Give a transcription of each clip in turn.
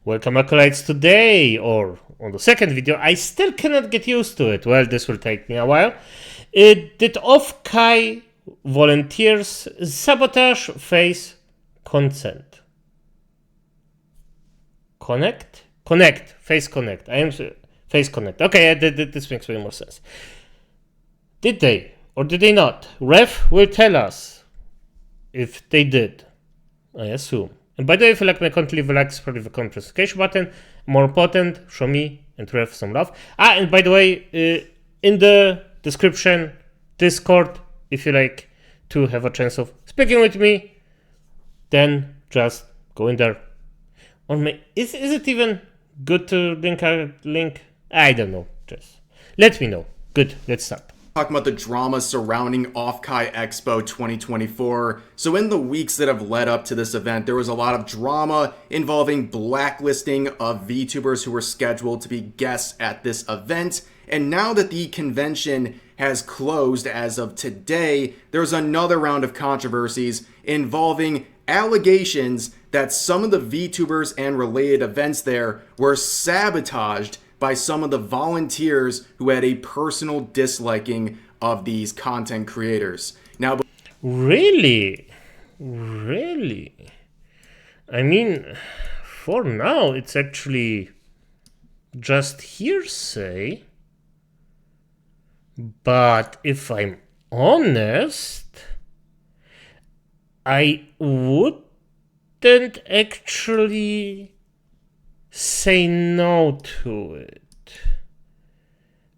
Welcome acolytes today, or on the second video. I still cannot get used to it. Well, this will take me a while. Did OffKai volunteers sabotage face consent? Connect, face connect. I am face connect. Okay, this makes way more sense. Did they or did they not? Ref will tell us if they did, I assume. And by the way, if you like my content, leave a like, subscribe, leave a comment, press the notification button. More important, show me and Ref some love. And by the way, in the description, Discord, if you like to have a chance of speaking with me, then just go in there. Or is it even good to link a link? I don't know. Just let me know. Good, let's start. Talking about the drama surrounding OffKai Expo 2024. So in the weeks that have led up to this event, there was a lot of drama involving blacklisting of VTubers who were scheduled to be guests at this event. And now that the convention has closed as of today, there's another round of controversies involving allegations that some of the VTubers and related events there were sabotaged by some of the volunteers who had a personal disliking of these content creators. Now, Really? I mean, for now, it's actually just hearsay. But if I'm honest, I wouldn't actually say no to it,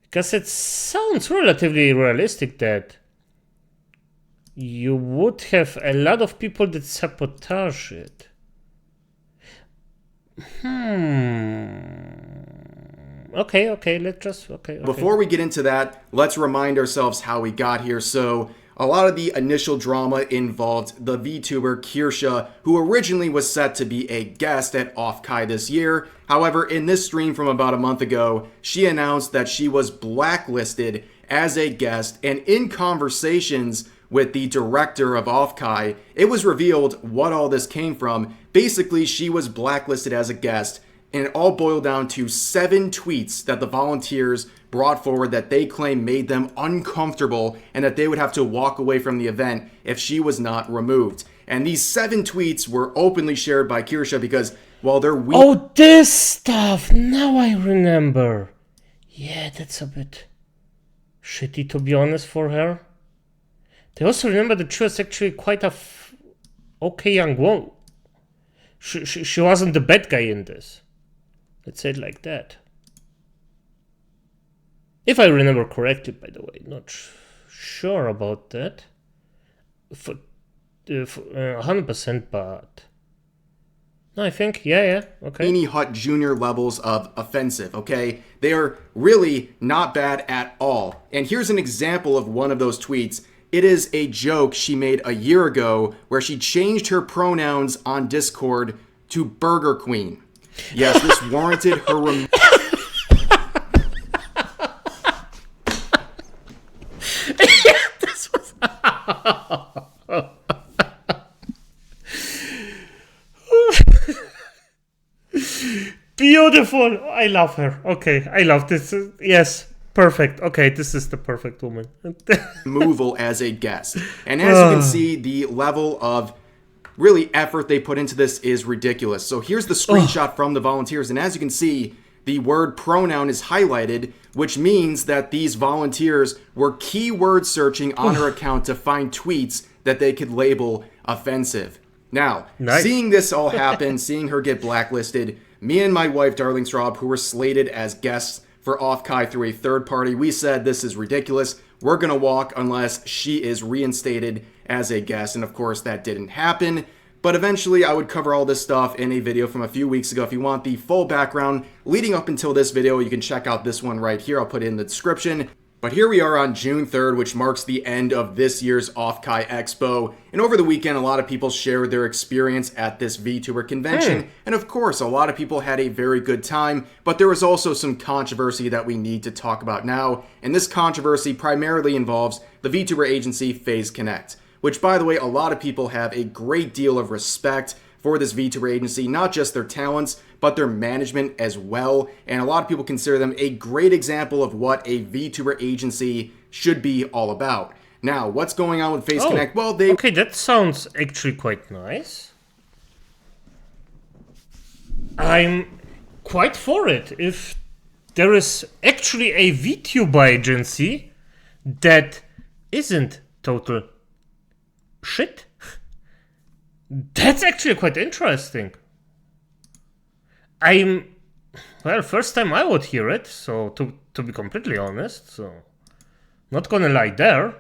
because it sounds relatively realistic that you would have a lot of people that sabotage it. Okay, let's just, okay. Before we get into that, let's remind ourselves how we got here. So a lot of the initial drama involved the VTuber Kirsha, who originally was set to be a guest at OffKai this year. However, in this stream from about a month ago, she announced that she was blacklisted as a guest, and in conversations with the director of OffKai, it was revealed what all this came from. Basically, she was blacklisted as a guest, and it all boiled down to 7 tweets that the volunteers brought forward that they claim made them uncomfortable and that they would have to walk away from the event if she was not removed. And these 7 tweets were openly shared by Kirsha because while they're weak... Oh, this stuff! Now I remember. Yeah, that's a bit shitty, to be honest, for her. I also remember that she was actually quite a okay young woman. She wasn't the bad guy in this. Let's say it like that. If I remember correctly, by the way, not sure about that. For 100%, but no, I think, yeah, okay. Beanie Hut Jr. levels of offensive, okay? They are really not bad at all. And here's an example of one of those tweets. It is a joke she made a year ago where she changed her pronouns on Discord to Burger Queen. Yes, this warranted her removal. This was beautiful. I love her. Okay, I love this. Yes, perfect. Okay, this is the perfect woman. Removal as a guest. And as you can see, the level of really effort they put into this is ridiculous. So here's the screenshot from the volunteers, and as you can see, the word pronoun is highlighted, which means that these volunteers were keyword searching on her account to find tweets that they could label offensive. Now, seeing this all happen, seeing her get blacklisted, me and my wife, Darling Straub, who were slated as guests for OffKai through a third party, we said this is ridiculous. We're going to walk unless she is reinstated as a guest. And of course, that didn't happen. But eventually, I would cover all this stuff in a video from a few weeks ago. If you want the full background leading up until this video, you can check out this one right here. I'll put it in the description. But here we are on June 3rd, which marks the end of this year's OffKai Expo. And over the weekend, a lot of people shared their experience at this VTuber convention. And of course, a lot of people had a very good time, but there was also some controversy that we need to talk about now. And this controversy primarily involves the VTuber agency FaZe Connect, which, by the way, a lot of people have a great deal of respect for this VTuber agency, not just their talents, but their management as well. And a lot of people consider them a great example of what a VTuber agency should be all about. Now, what's going on with FaZe Connect? Well, Okay, that sounds actually quite nice. I'm quite for it. If there is actually a VTuber agency that isn't total shit, that's actually quite interesting. First time I would hear it, so to be completely honest, so not gonna lie there.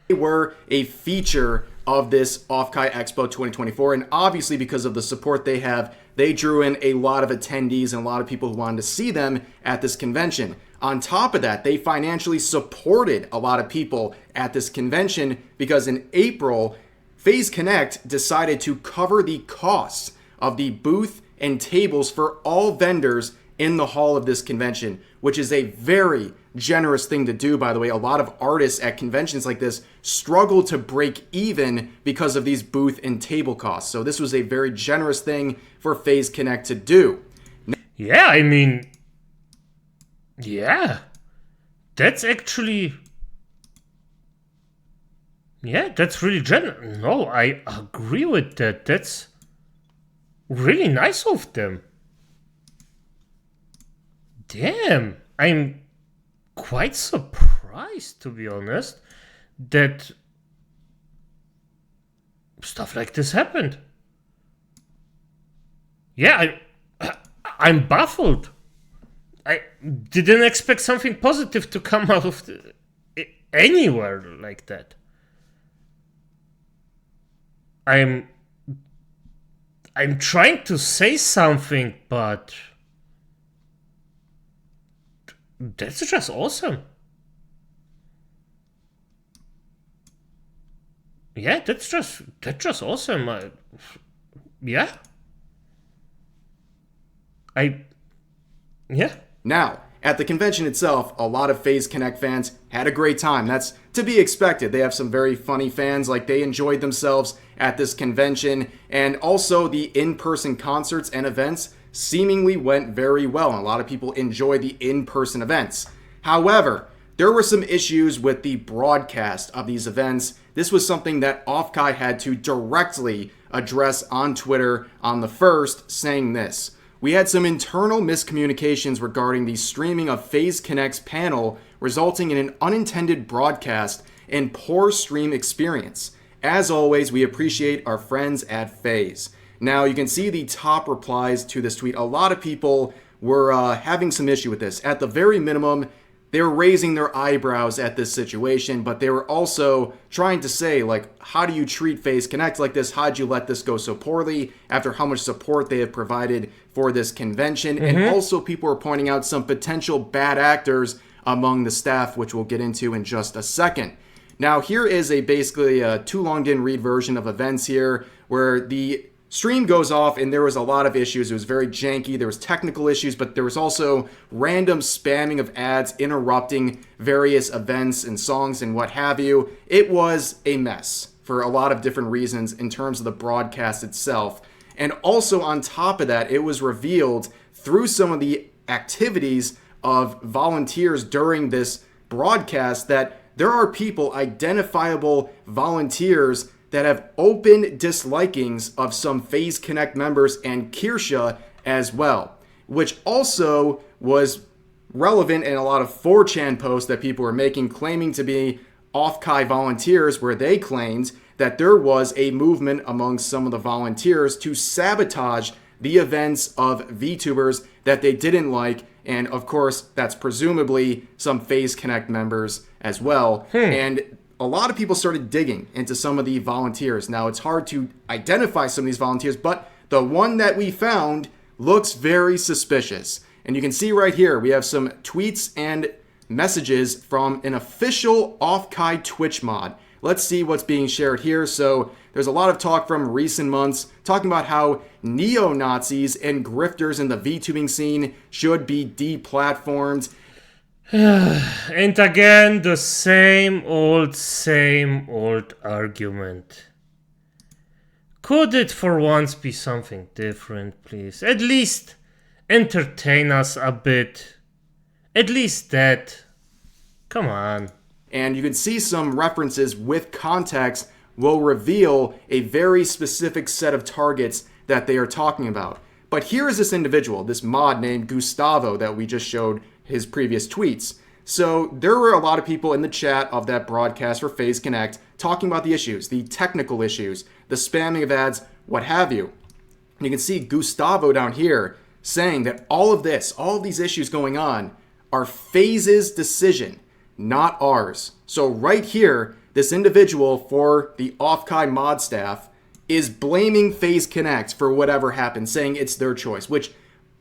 They were a feature of this OffKai Expo 2024, and obviously because of the support they have, they drew in a lot of attendees and a lot of people who wanted to see them at this convention. On top of that, they financially supported a lot of people at this convention because in April, FaZe Connect decided to cover the costs of the booth and tables for all vendors in the hall of this convention, which is a very generous thing to do, by the way. A lot of artists at conventions like this struggle to break even because of these booth and table costs. So this was a very generous thing for FaZe Connect to do. Yeah, I mean, yeah, that's actually, yeah, that's really generous. No, I agree with that. That's really nice of them. Damn, I'm quite surprised, to be honest, that stuff like this happened. Yeah, I'm baffled. I didn't expect something positive to come out of anywhere like that. I'm trying to say something, but that's just awesome. Yeah, that's just awesome. Yeah. Yeah. Now, at the convention itself, a lot of FaZe Connect fans had a great time. That's to be expected. They have some very funny fans, like they enjoyed themselves at this convention, and also the in-person concerts and events seemingly went very well, and a lot of people enjoy the in-person events. However, there were some issues with the broadcast of these events. This was something that OffKai had to directly address on Twitter on the 1st, saying this: "We had some internal miscommunications regarding the streaming of FaZe Connect's panel, resulting in an unintended broadcast and poor stream experience. As always, we appreciate our friends at FaZe." Now, you can see the top replies to this tweet. A lot of people were having some issue with this. At the very minimum, they were raising their eyebrows at this situation, but they were also trying to say, like, how do you treat FaZe Connect like this? How'd you let this go so poorly after how much support they have provided for this convention? And also people were pointing out some potential bad actors among the staff, which we'll get into in just a second. Now, here is basically a too long didn't read version of events here, where the stream goes off and there was a lot of issues. It was very janky. There was technical issues, but there was also random spamming of ads interrupting various events and songs and what have you. It was a mess for a lot of different reasons in terms of the broadcast itself. And also on top of that, it was revealed through some of the activities of volunteers during this broadcast that there are people, identifiable volunteers, that have open dislikings of some FaZe Connect members and Kirsha as well, which also was relevant in a lot of 4chan posts that people were making, claiming to be OffKai volunteers, where they claimed that there was a movement among some of the volunteers to sabotage the events of VTubers that they didn't like, and of course, that's presumably some FaZe Connect members as well. And a lot of people started digging into some of the volunteers. Now, it's hard to identify some of these volunteers, but the one that we found looks very suspicious. And you can see right here, we have some tweets and messages from an official OffKai Twitch mod. Let's see what's being shared here. So there's a lot of talk from recent months talking about how neo-Nazis and grifters in the VTubing scene should be deplatformed. And again, the same old argument. Could it for once be something different, please? At least entertain us a bit. At least that. Come on. And you can see some references with context will reveal a very specific set of targets that they are talking about. But here is this individual, this mod named Gustavo that we just showed his previous tweets. So there were a lot of people in the chat of that broadcast for FaZe Connect talking about the issues, the technical issues, the spamming of ads, what have you. And you can see Gustavo down here saying that all of these issues going on are FaZe's decision, not ours. So right here, this individual for the OffKai mod staff is blaming FaZe Connect for whatever happened, saying it's their choice, which,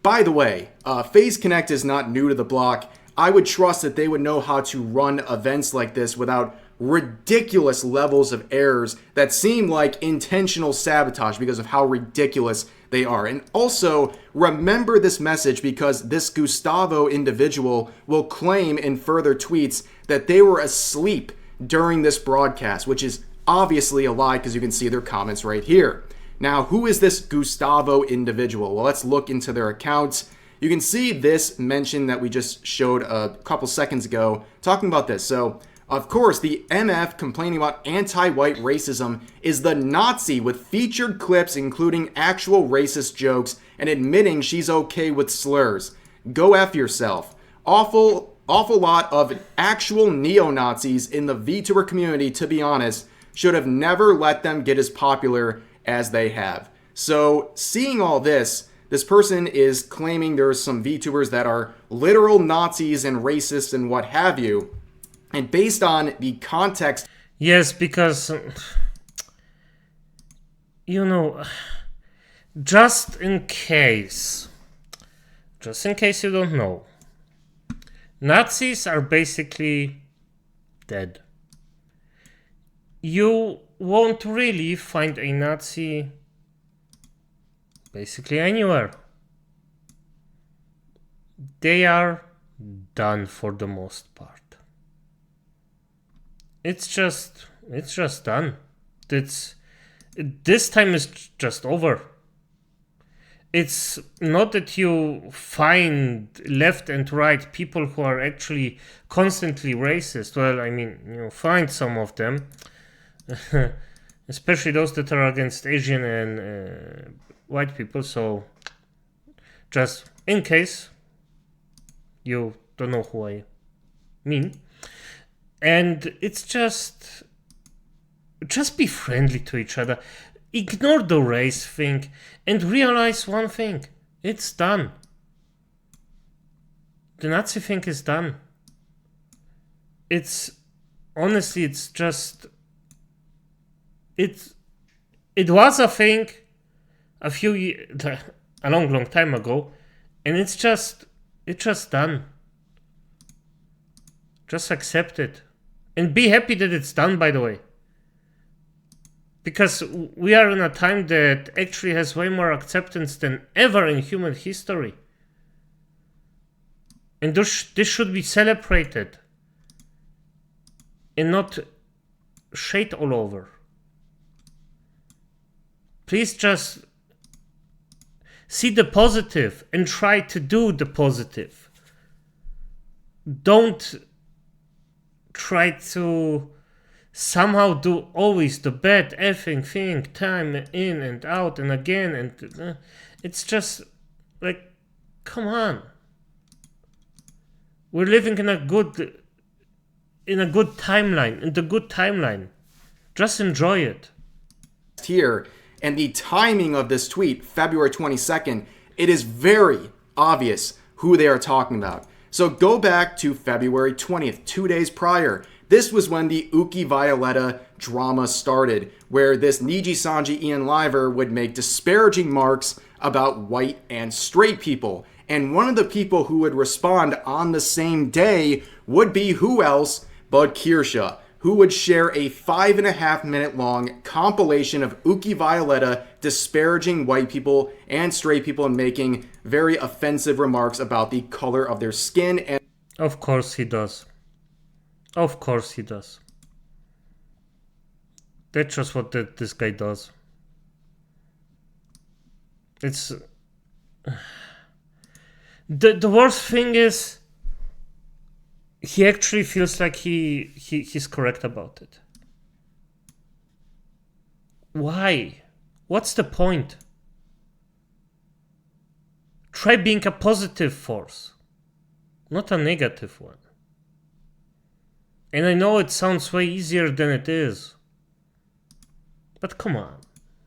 by the way, FaZe Connect is not new to the block. I would trust that they would know how to run events like this without ridiculous levels of errors that seem like intentional sabotage because of how ridiculous they are. And also, remember this message because this Gustavo individual will claim in further tweets that they were asleep during this broadcast, which is obviously a lie because you can see their comments right here. Now, who is this Gustavo individual? Well, let's look into their accounts. You can see this mention that we just showed a couple seconds ago talking about this. So, of course, the MF complaining about anti-white racism is the Nazi with featured clips including actual racist jokes and admitting she's okay with slurs. Go F yourself. Awful lot of actual neo-Nazis in the VTuber community, to be honest, should have never let them get as popular as they have. So, seeing all this, this person is claiming there's some VTubers that are literal Nazis and racists and what have you. And based on the context... Yes, because... just in case you don't know, Nazis are basically dead. You won't really find a Nazi basically anywhere. They are done for the most part. It's just done. This time is just over. It's not that you find left and right people who are actually constantly racist. Well, I mean, you find some of them, especially those that are against Asian and white people. So, just in case you don't know who I mean. And it's just be friendly to each other. Ignore the race thing and realize one thing. It's done. The Nazi thing is done. It's honestly, it's just it was a thing a long time ago, and it's just done. Just accept it. And be happy that it's done, by the way. Because we are in a time that actually has way more acceptance than ever in human history. And this should be celebrated. And not shade all over. Please just see the positive and try to do the positive. Don't try to somehow do always the bad effing thing, time in and out and again, and it's just like, come on. We're living in a good timeline, in the good timeline. Just enjoy it. Here, and the timing of this tweet, February 22nd, it is very obvious who they are talking about. So go back to February 20th, 2 days prior. This was when the Uki Violetta drama started, where this Niji Sanji Ian Liver would make disparaging marks about white and straight people. And one of the people who would respond on the same day would be who else but Kirsha, who would share a 5.5-minute long compilation of Uki Violetta disparaging white people and straight people and making very offensive remarks about the color of their skin. And of course he does. Of course he does. That's just what this guy does. It's the worst thing is he actually feels like he's correct about it. Why? What's the point? Try being a positive force, not a negative one. And I know it sounds way easier than it is, but come on.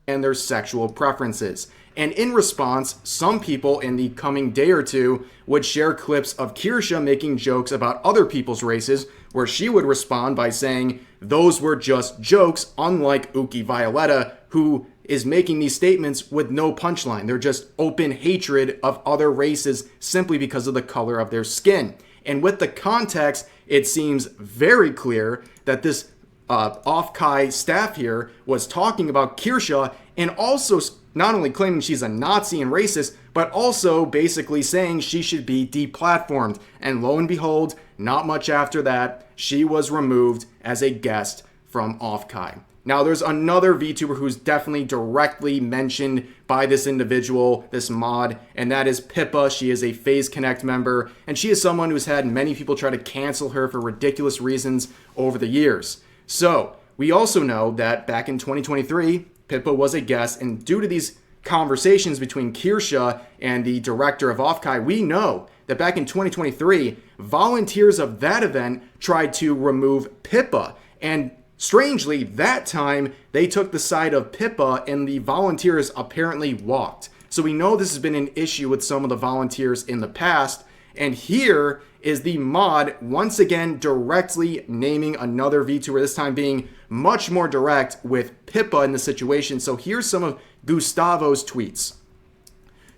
And their sexual preferences. And in response, some people in the coming day or two would share clips of Kirsha making jokes about other people's races, where she would respond by saying those were just jokes, unlike Uki Violetta, who is making these statements with no punchline. They're just open hatred of other races simply because of the color of their skin. And with the context, it seems very clear that this OffKai staff here was talking about Kirsha and also not only claiming she's a Nazi and racist, but also basically saying she should be deplatformed. And lo and behold, not much after that, she was removed as a guest from OffKai. Now, there's another VTuber who's definitely directly mentioned by this individual, this mod, and that is Pippa. She is a FaZe Connect member, and she is someone who's had many people try to cancel her for ridiculous reasons over the years. So, we also know that back in 2023, Pippa was a guest, and due to these conversations between Kirsha and the director of OffKai, we know that back in 2023, volunteers of that event tried to remove Pippa, and strangely, that time, they took the side of Pippa and the volunteers apparently walked. So we know this has been an issue with some of the volunteers in the past. And here is the mod once again directly naming another VTuber, this time being much more direct with Pippa in the situation. So here's some of Gustavo's tweets.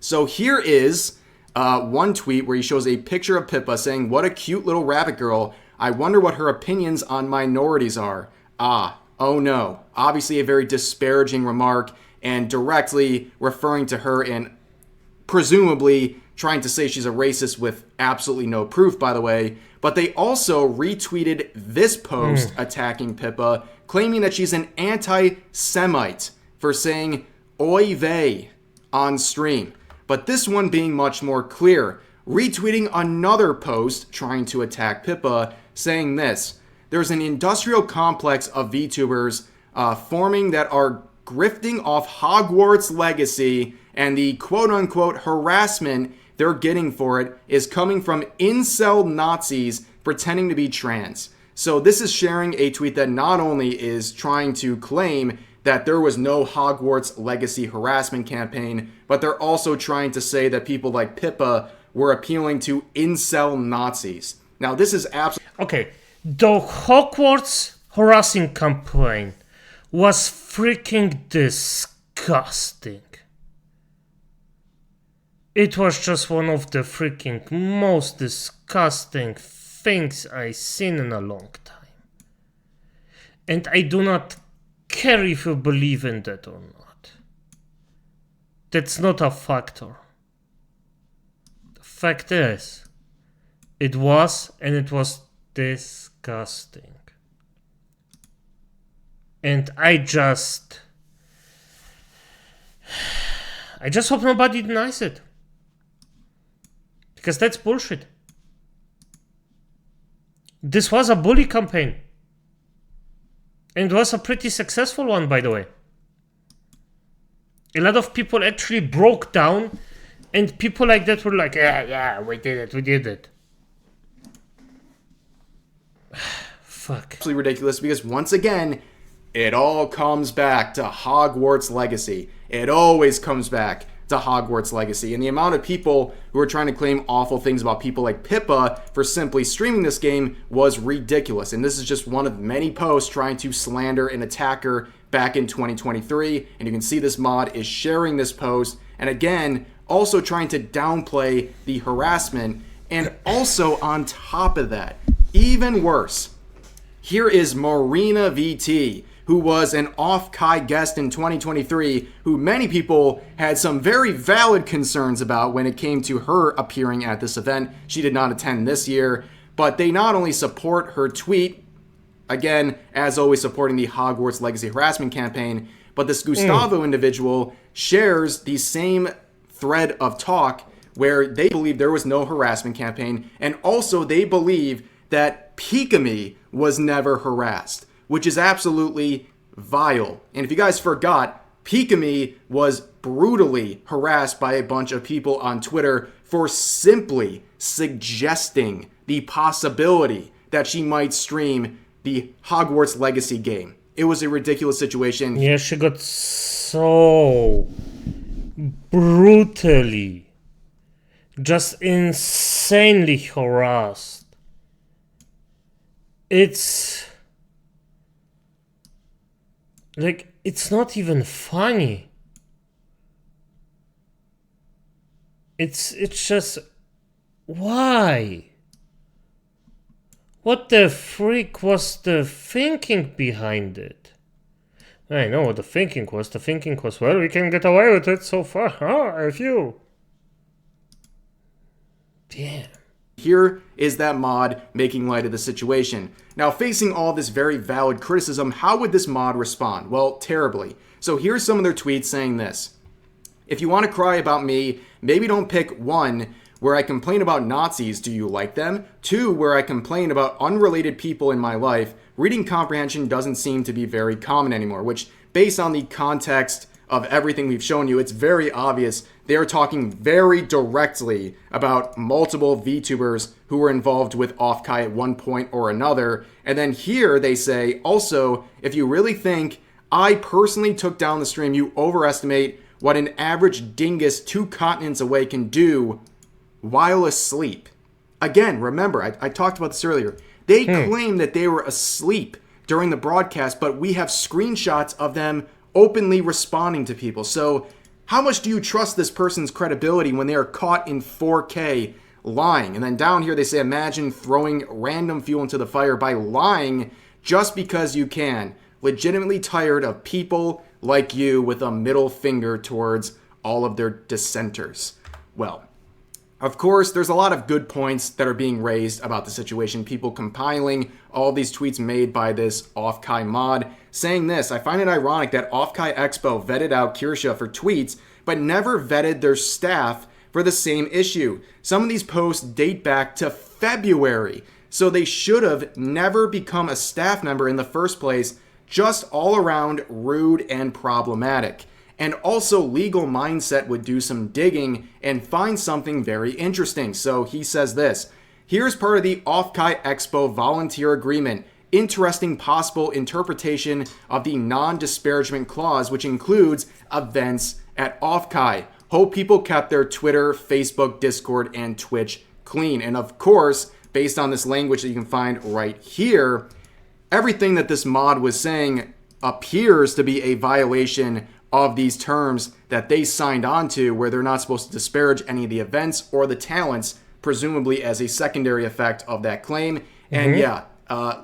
So here is one tweet where he shows a picture of Pippa saying, "What a cute little rabbit girl. I wonder what her opinions on minorities are. Oh no." Obviously a very disparaging remark and directly referring to her and presumably trying to say she's a racist with absolutely no proof, by the way. But they also retweeted this post attacking Pippa, claiming that she's an anti-Semite for saying oy vey on stream. But this one being much more clear, retweeting another post trying to attack Pippa, saying this: "There's an industrial complex of VTubers forming that are grifting off Hogwarts legacy, and the quote-unquote harassment they're getting for it is coming from incel Nazis pretending to be trans." So this is sharing a tweet that not only is trying to claim that there was no Hogwarts legacy harassment campaign, but they're also trying to say that people like Pippa were appealing to incel Nazis. Now this is absolutely... Okay, the Hogwarts harassing campaign was freaking disgusting. It was just one of the freaking most disgusting things I've seen in a long time. And I do not care if you believe in that or not. That's not a factor. The fact is, it was, and it was disgusting. And I just hope nobody denies it. Because that's bullshit. This was a bully campaign. And it was a pretty successful one, by the way. A lot of people actually broke down, and people like that were like, yeah, we did it. Fuck. Absolutely ridiculous, because once again, it all comes back to Hogwarts legacy. It always comes back to Hogwarts legacy. And the amount of people who are trying to claim awful things about people like Pippa for simply streaming this game was ridiculous. And this is just one of many posts trying to slander and attack her back in 2023. And you can see this mod is sharing this post. And again, also trying to downplay the harassment. And also on top of that, even worse, here is Marina VT, who was an OffKai guest in 2023, who many people had some very valid concerns about when it came to her appearing at this event. She did not attend this year, but they not only support her tweet, again, as always supporting the Hogwarts Legacy harassment campaign, but this Gustavo individual shares the same thread of talk where they believe there was no harassment campaign, and also they believe that Pikami was never harassed, which is absolutely vile. And if you guys forgot, Pikami was brutally harassed by a bunch of people on Twitter for simply suggesting the possibility that she might stream the Hogwarts Legacy game. It was a ridiculous situation. Yeah, she got so brutally, just insanely harassed. It's like, it's not even funny. It's just, why? What the freak was the thinking behind it? I know what the thinking was. The thinking was, well, we can get away with it so far. If you... Damn. Here is that mod making light of the situation. Now, facing all this very valid criticism, how would this mod respond? Well, terribly. So here's some of their tweets saying this. If you want to cry about me, maybe don't pick 1, where I complain about Nazis, do you like them? 2, where I complain about unrelated people in my life. Reading comprehension doesn't seem to be very common anymore, which, based on the context of everything we've shown you, it's very obvious they are talking very directly about multiple VTubers who were involved with OffKai at one point or another. And then here they say, also, if you really think I personally took down the stream, you overestimate what an average dingus 2 continents away can do while asleep. Again, remember, I talked about this earlier. They claim that they were asleep during the broadcast, but we have screenshots of them openly responding to people. So how much do you trust this person's credibility when they are caught in 4K lying? And then down here they say, imagine throwing random fuel into the fire by lying just because you can. Legitimately tired of people like you with a middle finger towards all of their dissenters. Well, of course, there's a lot of good points that are being raised about the situation. People compiling all these tweets made by this OffKai mod, saying this: I find it ironic that OffKai Expo vetted out Kirsha for tweets, but never vetted their staff for the same issue. Some of these posts date back to February, so they should have never become a staff member in the first place. Just all around rude and problematic. And also, Legal Mindset would do some digging and find something very interesting. So he says this: here's part of the OffKai Expo volunteer agreement. Interesting possible interpretation of the non-disparagement clause, which includes events at OffKai. Hope people kept their Twitter, Facebook, Discord, and Twitch clean. And of course, based on this language that you can find right here, everything that this mod was saying appears to be a violation of these terms that they signed on to, where they're not supposed to disparage any of the events or the talents, presumably as a secondary effect of that claim. And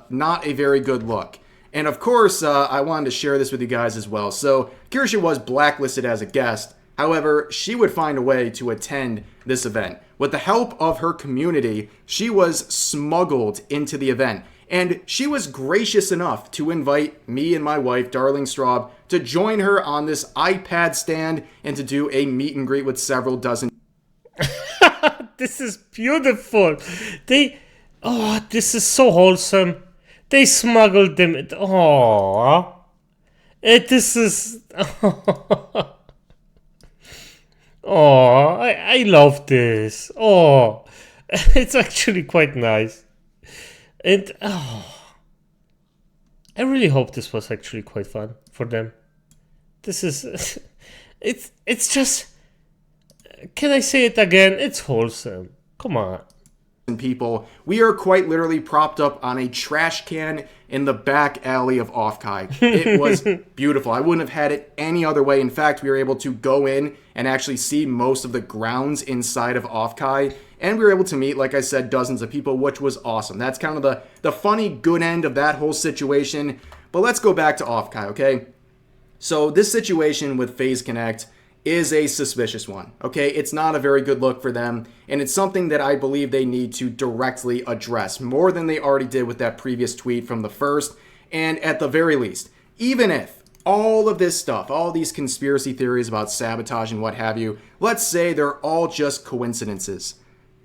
not a very good look. And of course, I wanted to share this with you guys as well. So Kirsha was blacklisted as a guest. However, she would find a way to attend this event. With the help of her community, she was smuggled into the event. And she was gracious enough to invite me and my wife, Darling Straub, to join her on this iPad stand and to do a meet and greet with several dozen. This is beautiful. This is so wholesome. They smuggled them. This is. I love this. It's actually quite nice. And I really hope this was actually quite fun for them. This is, it's just, can I say it again? It's wholesome. Come on. People, we are quite literally propped up on a trash can in the back alley of OffKai. It was beautiful. I wouldn't have had it any other way. In fact, we were able to go in and actually see most of the grounds inside of OffKai. And we were able to meet, like I said, dozens of people, which was awesome. That's kind of the funny, good end of that whole situation. But let's go back to OffKai, okay? So this situation with FaZe Connect is a suspicious one, okay? It's not a very good look for them, and it's something that I believe they need to directly address, more than they already did with that previous tweet from the first. And at the very least, even if all of this stuff, all these conspiracy theories about sabotage and what have you, let's say they're all just coincidences.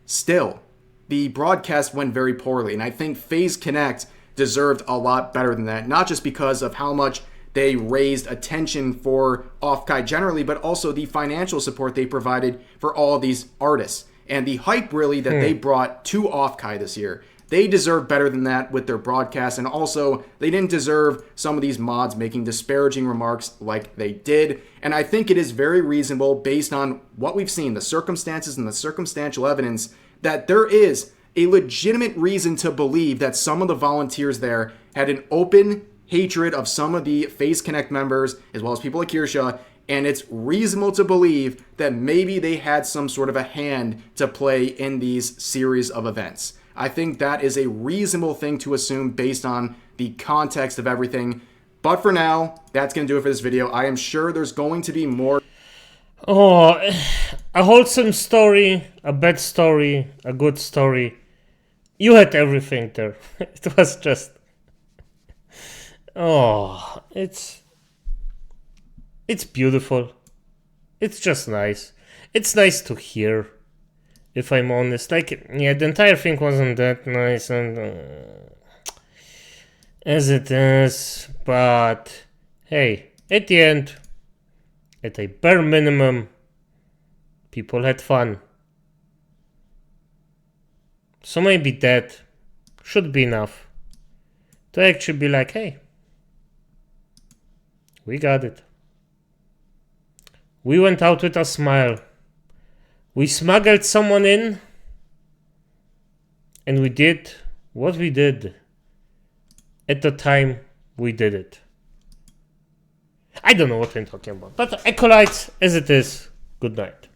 Still, the broadcast went very poorly, and I think FaZe Connect deserved a lot better than that, not just because of how much they raised attention for OffKai generally, but also the financial support they provided for all of these artists. And the hype, really, that they brought to OffKai this year. They deserve better than that with their broadcast, and also they didn't deserve some of these mods making disparaging remarks like they did. And I think it is very reasonable, based on what we've seen, the circumstances and the circumstantial evidence, that there is a legitimate reason to believe that some of the volunteers there had an open hatred of some of the FaZe Connect members, as well as people like Kirsha, and it's reasonable to believe that maybe they had some sort of a hand to play in these series of events. I think that is a reasonable thing to assume based on the context of everything. But for now, that's going to do it for this video. I am sure there's going to be more. Oh, a wholesome story, a bad story, a good story. You had everything there. It was just... Oh, it's beautiful. It's just nice. It's nice to hear, if I'm honest. Like, yeah, the entire thing wasn't that nice, and as it is, but hey, at the end, at a bare minimum, people had fun. So maybe that should be enough to actually be like, hey, we got it. We went out with a smile. We smuggled someone in, and we did what we did at the time we did it. I don't know what I'm talking about, but acolytes, as it is, good night.